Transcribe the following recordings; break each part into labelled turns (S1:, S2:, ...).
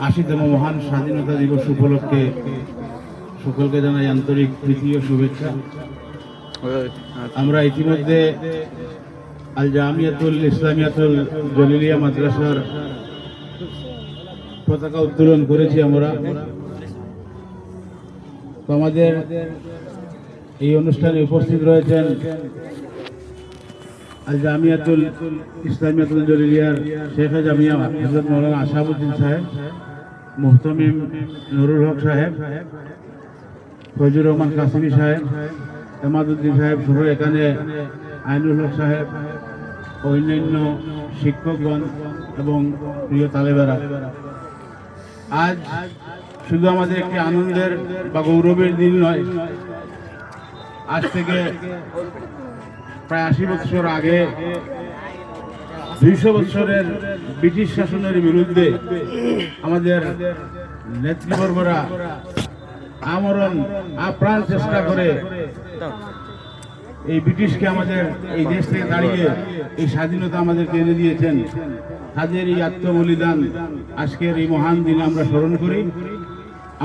S1: 80তম মহান স্বাধীনতা দিবস উপলক্ষে সকলকে জানাই আন্তরিক প্রীতি ও শুভেচ্ছা। আমরা ইতিমধ্যে আল জামিয়াতুল ইসলামিয়াতুল জলিলিয়া মাদ্রাসার পতাকা উত্তোলন করেছি। আমরা তো আমাদের এই অনুষ্ঠানে উপস্থিত রয়েছেন আল জামিয়াতুল ইসলামিয়াতুল জলিলিয়ার শেখ জামিয়া হযরত মাওলানা আশহাবুদ্দিন সাহেব, মুহতামিম নুরুল হক সাহেব, ফজলুর রহমান কাসিমি সাহেব, এমাদউদ্দিন সাহেব সহ এখানে আইনুল হক সাহেব, অন্যান্য শিক্ষকগণ এবং প্রিয় তালেবেরা, আজ শুধু আমাদের একটি আনন্দের বা গৌরবের দিন নয়। আজ থেকে প্রায় 80 বছর আগে 200 বছরের ব্রিটিশ শাসনের বিরুদ্ধে আমাদের নেতৃবর্গরা আমরণ আপ্রাণ চেষ্টা করে এই ব্রিটিশকে আমাদের এই দেশ থেকে দাঁড়িয়ে এই স্বাধীনতা আমাদেরকে এনে দিয়েছেন। তাদের এই আত্মবলিদান আজকের এই মহান দিনে আমরা স্মরণ করি।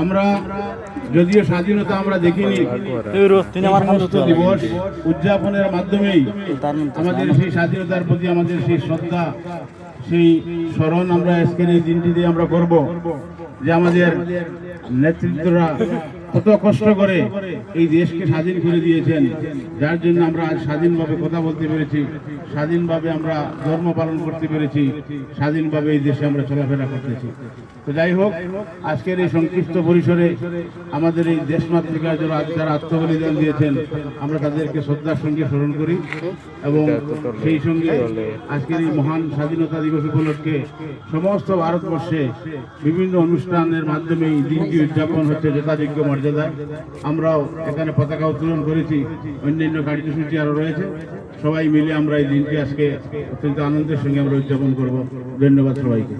S1: আমরা যদিও স্বাধীনতা আমরা দেখিনি, সমস্ত দিবস উদযাপনের মাধ্যমেই আমাদের সেই স্বাধীনতার প্রতি আমাদের সেই শ্রদ্ধা, সেই স্মরণ আমরা আজকের এই দিনটিতে আমরা করব, যে আমাদের নেতৃত্বরা কত কষ্ট করে এই দেশকে স্বাধীন করে দিয়েছেন, যার জন্য আমরা আজ স্বাধীনভাবে কথা বলতে পেরেছি, স্বাধীনভাবে আমরা ধর্ম পালন করতে পেরেছি, স্বাধীনভাবে এই দেশে আমরা চলাফেরা করতেছি। তো যাই হোক, আজকের এই সংক্ষিপ্ত পরিসরে আমাদের এই দেশমাতৃকা যারা আত্মবলিদান দিয়েছেন, আমরা তাদেরকে শ্রদ্ধার সঙ্গে স্মরণ করি এবং সেই সঙ্গে আজকের এই মহান স্বাধীনতা দিবস উপলক্ষে সমস্ত ভারতবর্ষে বিভিন্ন অনুষ্ঠানের মাধ্যমে এই দিনটি উদযাপন হচ্ছে যথাযোগ্য মর্যাদায়। আমরাও এখানে পতাকা উত্তোলন করেছি, অন্যান্য কার্যসূচি আরও রয়েছে। সবাই মিলে আমরা এই দিনটি আজকে অত্যন্ত আনন্দের সঙ্গে আমরা উদযাপন করব। ধন্যবাদ সবাইকে।